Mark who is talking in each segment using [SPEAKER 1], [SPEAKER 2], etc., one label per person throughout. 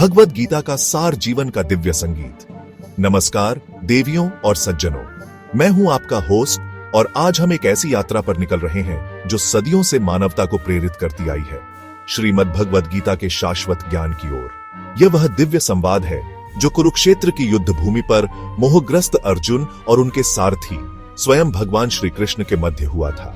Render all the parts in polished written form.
[SPEAKER 1] भगवद गीता का सार जीवन का दिव्य संगीत। नमस्कार देवियों और सज्जनों, मैं हूं आपका होस्ट और आज हम एक ऐसी यात्रा पर निकल रहे हैं जो सदियों से मानवता को प्रेरित करती आई है, श्रीमद् भगवद गीता के शाश्वत ज्ञान की ओर। यह वह दिव्य संवाद है जो कुरुक्षेत्र की युद्ध भूमि पर मोहग्रस्त अर्जुन और उनके सारथी स्वयं भगवान श्री कृष्ण के मध्य हुआ था।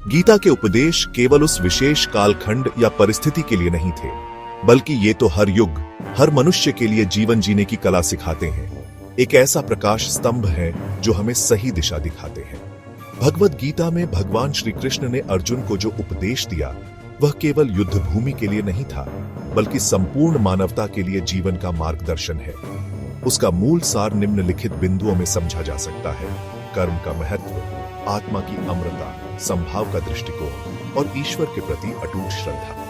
[SPEAKER 1] गीता के उपदेश केवल उस विशेष कालखंड या परिस्थिति के लिए नहीं थे, बल्कि ये तो हर युग, हर मनुष्य के लिए जीवन जीने की कला सिखाते हैं। एक ऐसा प्रकाश स्तंभ है जो हमें सही दिशा दिखाते हैं। भगवद गीता में भगवान श्री कृष्ण ने अर्जुन को जो उपदेश दिया वह केवल युद्ध भूमि के लिए नहीं था, बल्कि संपूर्ण मानवता के लिए जीवन का मार्गदर्शन है। उसका मूल सार निम्नलिखित बिंदुओं में समझा जा सकता है: कर्म का महत्व, आत्मा की अमरता, संभाव का दृष्टिकोण और ईश्वर के प्रति अटूट श्रद्धा।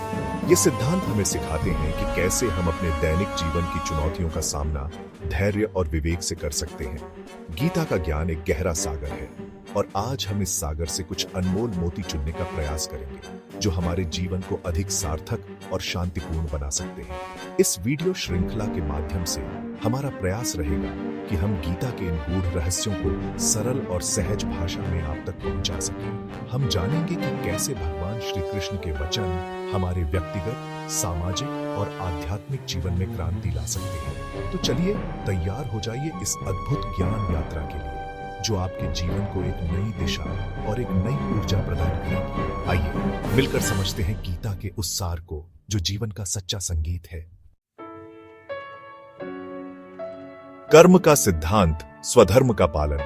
[SPEAKER 1] ये सिद्धांत हमें सिखाते हैं कि कैसे हम अपने दैनिक जीवन की चुनौतियों का सामना धैर्य और विवेक से कर सकते हैं। गीता का ज्ञान एक गहरा सागर है और आज हम इस सागर से कुछ अनमोल मोती चुनने का प्रयास करेंगे जो हमारे जीवन को अधिक सार्थक और शांतिपूर्ण बना सकते हैं। इस वीडियो श्रृंखला के माध्यम से हमारा प्रयास रहेगा कि हम गीता के इन गूढ़ रहस्यों को सरल और सहज भाषा में आप तक पहुंचा सकें। हम जानेंगे कि कैसे भगवान श्री कृष्ण के वचन हमारे व्यक्तिगत, सामाजिक और आध्यात्मिक जीवन में क्रांति ला सकते हैं। तो चलिए तैयार हो जाइए इस अद्भुत ज्ञान यात्रा के लिए जो आपके जीवन को एक नई दिशा और एक नई ऊर्जा प्रदान करेगी। आइए मिलकर समझते हैं गीता के उस सार को जो जीवन का सच्चा संगीत है। कर्म का सिद्धांत, स्वधर्म का पालन।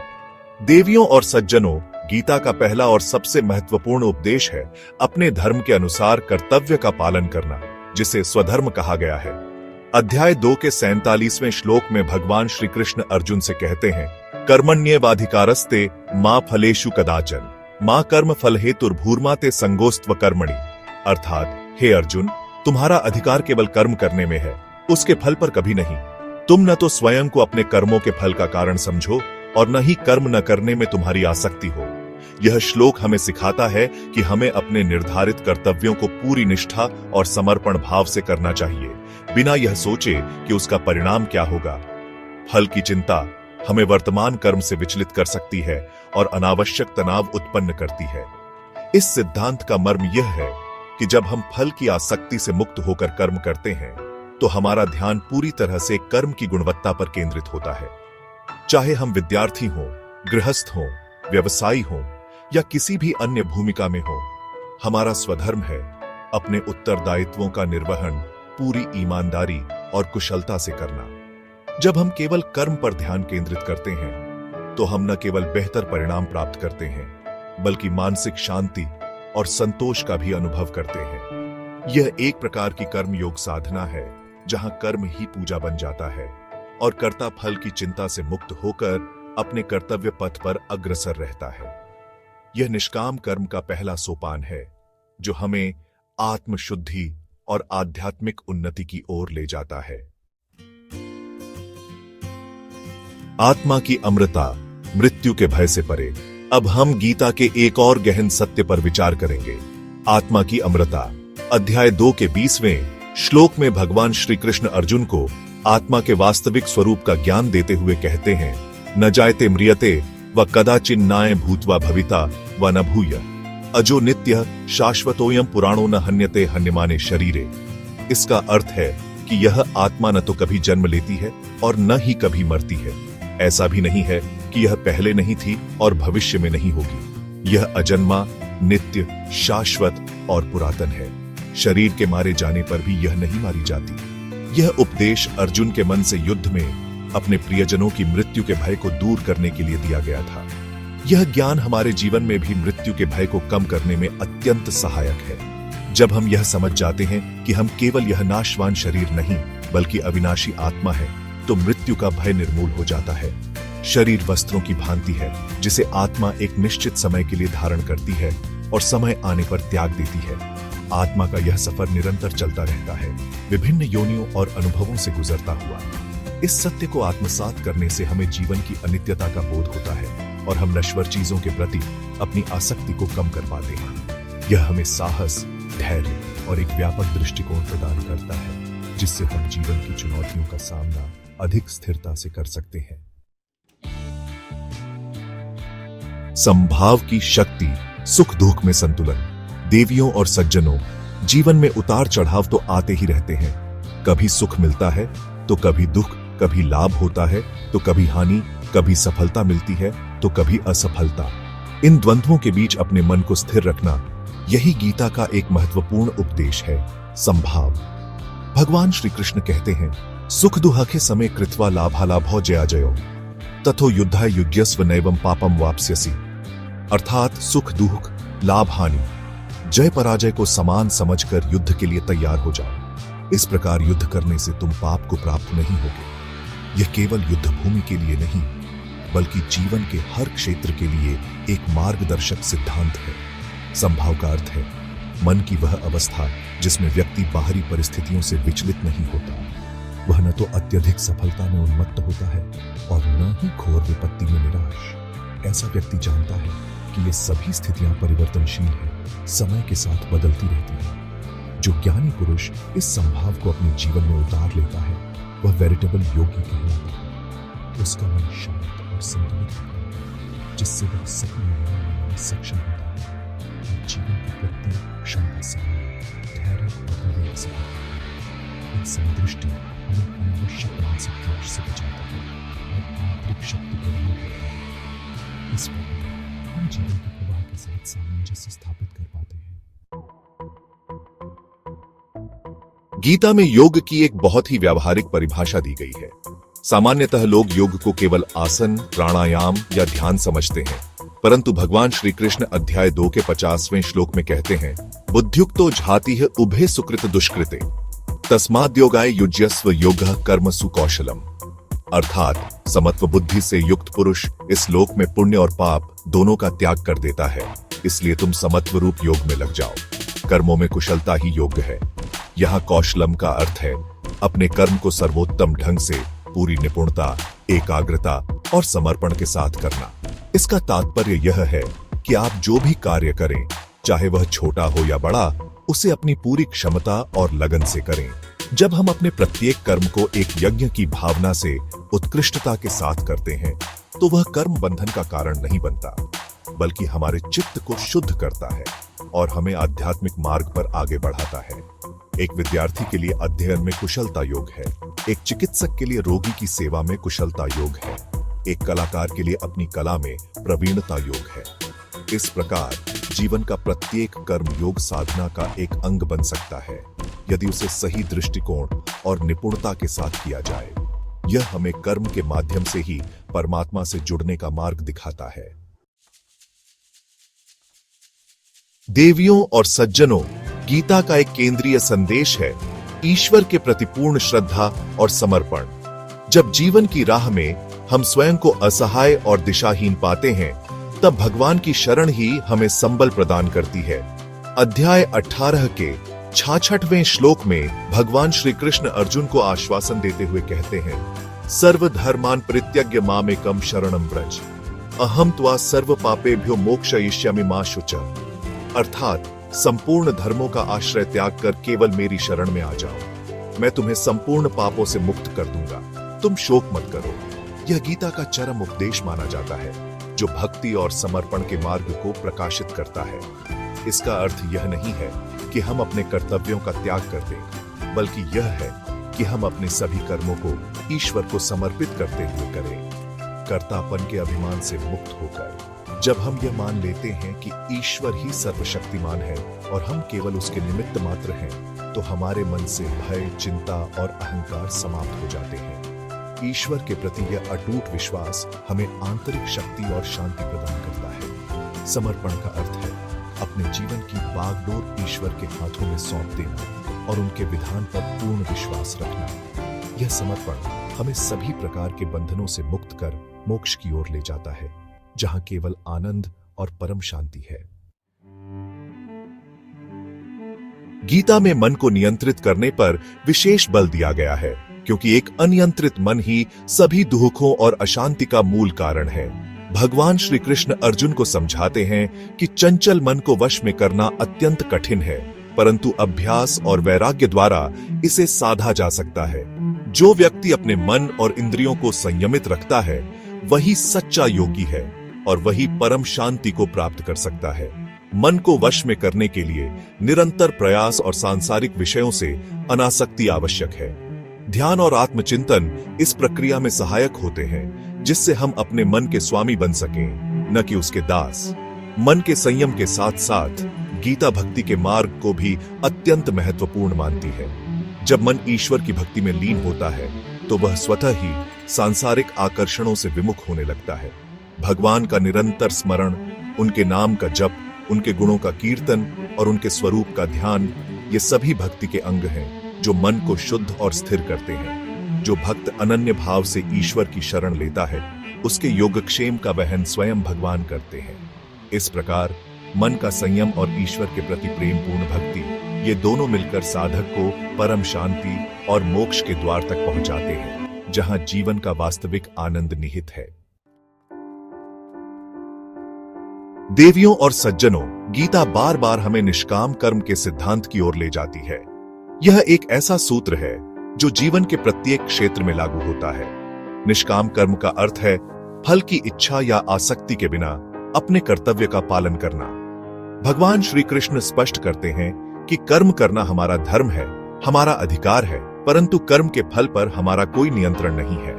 [SPEAKER 1] देवियों और सज्जनों, गीता का पहला और सबसे महत्वपूर्ण उपदेश है अपने धर्म के अनुसार कर्तव्य का पालन करना, जिसे स्वधर्म कहा गया है। अध्याय 2 के 47वें श्लोक में भगवान श्री कृष्ण अर्जुन से कहते हैं, कर्मण्येवाधिकारस्ते मा फलेषु कदाचन मा कर्म फल हेतुर्भूर्मा ते संगोस्त्व कर्मणि। अर्थात हे अर्जुन, तुम्हारा अधिकार केवल कर्म करने में है, उसके फल पर कभी नहीं। तुम न तो स्वयं को अपने कर्मों के फल का कारण समझो और न ही कर्म न करने में तुम्हारी आसक्ति हो। यह श्लोक हमें सिखाता है कि हमें अपने निर्धारित कर्तव्यों को पूरी निष्ठा और समर्पण भाव से करना चाहिए, बिना यह सोचे कि उसका परिणाम क्या होगा। फल की चिंता हमें वर्तमान कर्म से विचलित कर सकती है और अनावश्यक तनाव उत्पन्न करती है। इस सिद्धांत का मर्म यह है कि जब हम फल की आसक्ति से मुक्त होकर कर्म करते हैं तो हमारा ध्यान पूरी तरह से कर्म की गुणवत्ता पर केंद्रित होता है। चाहे हम विद्यार्थी हों, गृहस्थ हों, व्यवसायी हों या किसी भी अन्य भूमिका में हों, हमारा स्वधर्म है अपने उत्तरदायित्वों का निर्वहन पूरी ईमानदारी और कुशलता से करना। जब हम केवल कर्म पर ध्यान केंद्रित करते हैं तो हम न केवल बेहतर परिणाम प्राप्त करते हैं, बल्कि मानसिक शांति और संतोष का भी अनुभव करते हैं। यह एक प्रकार की कर्म योग साधना है जहां कर्म ही पूजा बन जाता है और कर्ता फल की चिंता से मुक्त होकर अपने कर्तव्य पथ पर अग्रसर रहता है। यह निष्काम कर्म का पहला सोपान है जो हमें आत्मशुद्धि और आध्यात्मिक उन्नति की ओर ले जाता है। आत्मा की अमरता, मृत्यु के भय से परे। अब हम गीता के एक और गहन सत्य पर विचार करेंगे, आत्मा की अमरता। अध्याय 2 के 20वें श्लोक में भगवान श्री कृष्ण अर्जुन को आत्मा के वास्तविक स्वरूप का ज्ञान देते हुए कहते हैं, न जायते म्रियते व कदाचिन्नाय भूत्वा भविता व न भूय अजो नित्य शाश्वतोयम पुराणो न हन्यते हन्यमाने शरीरे। इसका अर्थ है कि यह आत्मा न तो कभी जन्म लेती है और न ही कभी मरती है। ऐसा भी नहीं है कि यह पहले नहीं थी और भविष्य में नहीं होगी। यह अजन्मा, नित्य, शाश्वत और पुरातन है। शरीर के मारे जाने पर भी यह नहीं मारी जाती। यह उपदेश अर्जुन के मन से युद्ध में अपने प्रियजनों की मृत्यु के भय को दूर करने के लिए दिया गया था। यह ज्ञान हमारे जीवन में भी मृत्यु के भय को कम करने में अत्यंत सहायक है। जब हम यह समझ जाते हैं कि हम केवल यह नाशवान शरीर नहीं बल्कि अविनाशी आत्मा है, तो मृत्यु का भय निर्मूल हो जाता है। शरीर वस्त्रों की भांति है जिसे आत्मा एक निश्चित समय के लिए धारण करती है और समय आने पर त्याग देती है। आत्मा का यह सफर निरंतर चलता रहता है, विभिन्न योनियों और अनुभवों से गुजरता हुआ। इस सत्य को आत्मसात करने से हमें जीवन की अनित्यता का बोध होता है और हम नश्वर चीजों के प्रति अपनी आसक्ति को कम कर पाते हैं। यह हमें साहस, धैर्य और एक व्यापक दृष्टिकोण प्रदान करता है। जिससे हम जीवन की चुनौतियों का सामना अधिक स्थिरता से कर सकते हैं। संभाव की शक्ति, सुख दुख में संतुलन। देवियों और सज्जनों, जीवन में उतार चढ़ाव तो आते ही रहते हैं। कभी सुख मिलता है तो कभी दुख, कभी लाभ होता है तो कभी हानि, कभी सफलता मिलती है तो कभी असफलता। इन द्वंद्वों के बीच अपने मन को स्थिर रखना, यही गीता का एक महत्वपूर्ण उपदेश है। संभाव। भगवान श्री कृष्ण कहते हैं, सुख दुःखे समे कृत्वा लाभालाभो जयाजयो तथो युद्धाय युज्यस्व नैवं पापम वाप्स्यसि। अर्थात सुख दुख, लाभ हानि, जय पराजय को समान समझकर युद्ध के लिए तैयार हो जाओ। इस प्रकार युद्ध करने से तुम पाप को प्राप्त नहीं होगे। यह केवल युद्ध भूमि के लिए नहीं, बल्कि जीवन के हर क्षेत्र के लिए एक मार्गदर्शक सिद्धांत है। संभाव का अर्थ है मन की वह अवस्था जिसमें व्यक्ति बाहरी परिस्थितियों से विचलित नहीं होता। वह न तो अत्यधिक सफलता में उन्मत्त होता है और न ही घोर विपत्ति में निराश। ऐसा व्यक्ति जानता है कि ये सभी स्थितियां परिवर्तनशील हैं, समय के साथ बदलती रहती हैं। जो ज्ञानी पुरुष इस संभाव को अपने जीवन में उतार लेता है, वह वेरिटेबल योगी कहलाता है। उसका मन शांत और संतुलित होता है, जिससे वह सही निर्णय लेने में सक्षम होता है। जीवन की प्रत्येक क्षण का समय धैर्य और विवेक से होता है। इन समदृष्टि हमें अनावश्यक मानसिक क्लेश से बचाता है और आंतरिक शक्ति प्रदान करता है। इस प्रकार हम जीवन के प्रवाह के साथ सामंजस्य स्थापित कर पाते हैं। गीता में योग की एक बहुत ही व्यावहारिक परिभाषा दी गई है। सामान्यतः लोग योग को केवल आसन, प्राणायाम या ध्यान समझते हैं, परंतु भगवान श्री कृष्ण अध्याय 2 के 50वें श्लोक में कहते हैं, बुद्ध्युक्तो झाति है उभे सुकृत दुष्कृते तस्माद्योगाय युज्यस्व योगः कर्मसु कौशलम। अर्थात समत्व बुद्धि से युक्त पुरुष इस लोक में पुण्य और पाप दोनों का त्याग कर देता है, इसलिए तुम समत्व रूप योग में लग जाओ। कर्मों में कुशलता ही योग है। यहाँ कौशलम का अर्थ है अपने कर्म को सर्वोत्तम ढंग से, पूरी निपुणता, एकाग्रता और समर्पण के साथ करना। इसका तात्पर्य यह है कि आप जो भी कार्य करें, चाहे वह छोटा हो या बड़ा, उसे अपनी पूरी क्षमता और लगन से करें। जब हम अपने प्रत्येक कर्म को एक यज्ञ की भावना से उत्कृष्टता के साथ करते हैं, तो वह कर्म बंधन का कारण नहीं बनता, बल्कि हमारे चित्त को शुद्ध करता है और हमें आध्यात्मिक मार्ग पर आगे बढ़ाता है। एक विद्यार्थी के लिए अध्ययन में कुशलता योग है, एक चिकित्सक के लिए रोगी की सेवा में कुशलता योग है, एक कलाकार के लिए अपनी कला में प्रवीणता योग है। इस प्रकार जीवन का प्रत्येक कर्म योग साधना का एक अंग बन सकता है, यदि उसे सही दृष्टिकोण और निपुणता के साथ किया जाए। यह हमें कर्म के माध्यम से ही परमात्मा से जुड़ने का मार्ग दिखाता है। देवियों और सज्जनों, गीता का एक केंद्रीय संदेश है ईश्वर के प्रति पूर्ण श्रद्धा और समर्पण। जब जीवन की राह में हम स्वयं को असहाय और दिशाहीन पाते हैं, तब भगवान की शरण ही हमें संबल प्रदान करती है। अध्याय 18 के 66वें श्लोक में भगवान श्री कृष्ण अर्जुन को आश्वासन देते हुए कहते हैं, सर्वधर्मान् परित्यज्य मामेकं शरणं व्रज अहम त्वा सर्व पापेभ्यो मोक्षयिष्यामि मा शुचः। अर्थात संपूर्ण धर्मों का आश्रय त्याग कर केवल मेरी शरण में आ जाओ, मैं तुम्हें संपूर्ण पापों से मुक्त कर दूंगा, तुम शोक मत करो। यह गीता का चरम उपदेश माना जाता है, जो भक्ति और समर्पण के मार्ग को प्रकाशित करता है। इसका अर्थ यह नहीं है कि हम अपने कर्तव्यों का त्याग कर दें, बल्कि यह है कि हम अपने सभी कर्मों को ईश्वर को समर्पित करते हुए करें, कर्तापन के अभिमान से मुक्त होकर। जब हम यह मान लेते हैं कि ईश्वर ही सर्वशक्तिमान है और हम केवल उसके निमित्त मात्र हैं, तो हमारे मन से भय, चिंता और अहंकार समाप्त हो जाते हैं। ईश्वर के प्रति यह अटूट विश्वास हमें आंतरिक शक्ति और शांति प्रदान करता है। समर्पण का अर्थ है अपने जीवन की बागडोर ईश्वर के हाथों में सौंप देना और उनके विधान पर पूर्ण विश्वास रखना। यह समर्पण हमें सभी प्रकार के बंधनों से मुक्त कर मोक्ष की ओर ले जाता है, जहां केवल आनंद और परम शांति है। गीता में मन को नियंत्रित करने पर विशेष बल दिया गया है, क्योंकि एक अनियंत्रित मन ही सभी दुखों और अशांति का मूल कारण है। भगवान श्री कृष्ण अर्जुन को समझाते हैं कि चंचल मन को वश में करना अत्यंत कठिन है। परंतु अभ्यास और वैराग्य द्वारा इसे साधा जा सकता है। जो व्यक्ति अपने मन और इंद्रियों को संयमित रखता है वही सच्चा योगी है और वही परम शांति को प्राप्त कर सकता है। मन को वश में करने के लिए निरंतर प्रयास और सांसारिक विषयों से अनासक्ति आवश्यक है। ध्यान और आत्मचिंतन इस प्रक्रिया में सहायक होते हैं, जिससे हम अपने मन के स्वामी बन सकें, न कि उसके दास। मन के संयम के साथ साथ गीता भक्ति के मार्ग को भी अत्यंत महत्वपूर्ण मानती है। जब मन ईश्वर की भक्ति में लीन होता है तो वह स्वतः ही सांसारिक आकर्षणों से विमुख होने लगता है। भगवान का निरंतर स्मरण, उनके नाम का जप, उनके गुणों का कीर्तन और उनके स्वरूप का ध्यान, ये सभी भक्ति के अंग हैं जो मन को शुद्ध और स्थिर करते हैं। जो भक्त अनन्य भाव से ईश्वर की शरण लेता है, उसके योगक्षेम का वहन स्वयं भगवान करते हैं। इस प्रकार मन का संयम और ईश्वर के प्रति प्रेम पूर्ण भक्ति, ये दोनों मिलकर साधक को परम शांति और मोक्ष के द्वार तक पहुंचाते हैं, जहां जीवन का वास्तविक आनंद निहित है। देवियों और सज्जनों, गीता बार बार हमें निष्काम कर्म के सिद्धांत की ओर ले जाती है। यह एक ऐसा सूत्र है जो जीवन के प्रत्येक क्षेत्र में लागू होता है। निष्काम कर्म का अर्थ है फल की इच्छा या आसक्ति के बिना अपने कर्तव्य का पालन करना। भगवान श्री कृष्ण स्पष्ट करते हैं कि कर्म करना हमारा धर्म है, हमारा अधिकार है, परंतु कर्म के फल पर हमारा कोई नियंत्रण नहीं है।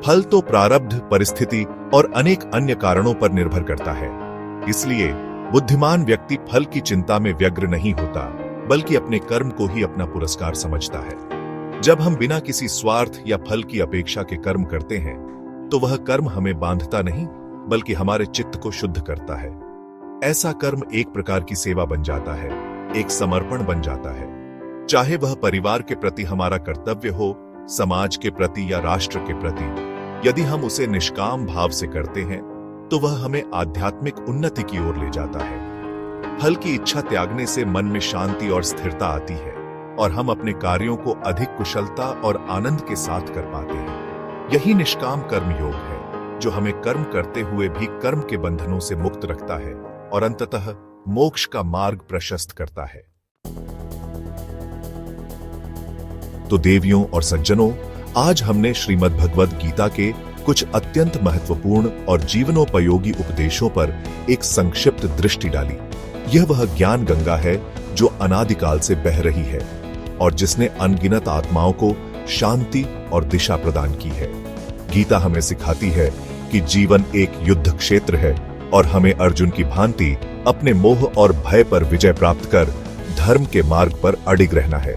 [SPEAKER 1] फल तो प्रारब्ध, परिस्थिति और अनेक अन्य कारणों पर निर्भर करता है। इसलिए बुद्धिमान व्यक्ति फल की चिंता में व्यग्र नहीं होता, बल्कि अपने कर्म को ही अपना पुरस्कार समझता है। जब हम बिना किसी स्वार्थ या फल की अपेक्षा के कर्म करते हैं तो वह कर्म हमें बांधता नहीं, बल्कि हमारे चित्त को शुद्ध करता है। ऐसा कर्म एक प्रकार की सेवा बन जाता है, एक समर्पण बन जाता है। चाहे वह परिवार के प्रति हमारा कर्तव्य हो, समाज के प्रति या राष्ट्र के प्रति, यदि हम उसे निष्काम भाव से करते हैं तो वह हमें आध्यात्मिक उन्नति की ओर ले जाता है। फल की इच्छा त्यागने से मन में शांति और स्थिरता आती है और हम अपने कार्यों को अधिक कुशलता और आनंद के साथ कर पाते हैं। यही निष्काम कर्म योग है जो हमें कर्म करते हुए भी कर्म के बंधनों से मुक्त रखता है और अंततः मोक्ष का मार्ग प्रशस्त करता है। तो देवियों और सज्जनों, आज हमने श्रीमद् भगवद गीता के कुछ अत्यंत महत्वपूर्ण और जीवनोपयोगी उपदेशों पर एक संक्षिप्त दृष्टि डाली। यह वह ज्ञान गंगा है जो अनादिकाल से बह रही है और जिसने अनगिनत आत्माओं को शांति और दिशा प्रदान की है। गीता हमें सिखाती है कि जीवन एक युद्ध क्षेत्र है और हमें अर्जुन की भांति अपने मोह और भय पर विजय प्राप्त कर धर्म के मार्ग पर अडिग रहना है।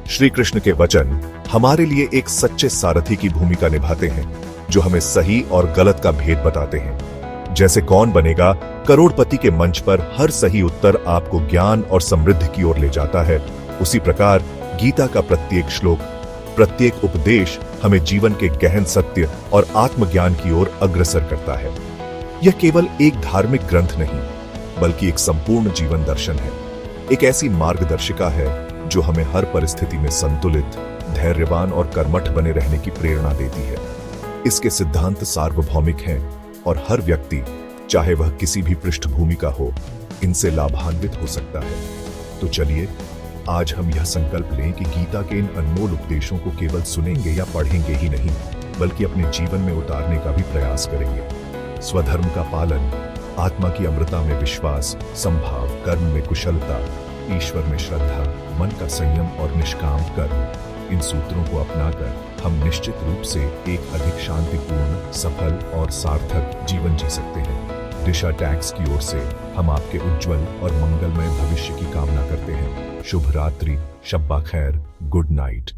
[SPEAKER 1] श्री कृष्ण के वचन हमारे लिए एक सच्चे सारथी की भूमिका निभाते हैं, जो हमें सही और गलत का भेद बताते हैं। जैसे कौन बनेगा करोड़पति के मंच पर हर सही उत्तर आपको ज्ञान और समृद्धि की ओर ले जाता है, उसी प्रकार गीता का प्रत्येक श्लोक, प्रत्येक उपदेश हमें जीवन के गहन सत्य और आत्मज्ञान की ओर अग्रसर करता है। यह केवल एक धार्मिक ग्रंथ नहीं, बल्कि एक संपूर्ण जीवन दर्शन है। एक ऐसी मार्गदर्शिका है जो हमें हर परिस्थिति में संतुलित, धैर्यवान और कर्मठ बने रहने की प्रेरणा देती है। इसके सिद्धांत सार्वभौमिक हैं और हर व्यक्ति, चाहे वह किसी भी पृष्ठभूमि का हो, इनसे लाभान्वित हो सकता है। तो चलिए आज हम यह संकल्प लें कि गीता के इन अनमोल उपदेशों को केवल सुनेंगे या पढ़ेंगे ही नहीं, बल्कि अपने जीवन में उतारने का भी प्रयास करेंगे। स्वधर्म का पालन, आत्मा की अमृता में विश्वास, संभाव, कर्म में कुशलता, ईश्वर में श्रद्धा, मन का संयम और निष्काम कर्म, इन सूत्रों को अपनाकर हम निश्चित रूप से एक अधिक शांतिपूर्ण, सफल और सार्थक जीवन जी सकते हैं। दिशा टैक्स की ओर से हम आपके उज्जवल और मंगलमय भविष्य की कामना करते हैं। शुभ रात्रि, शब्बा खैर, गुड नाइट।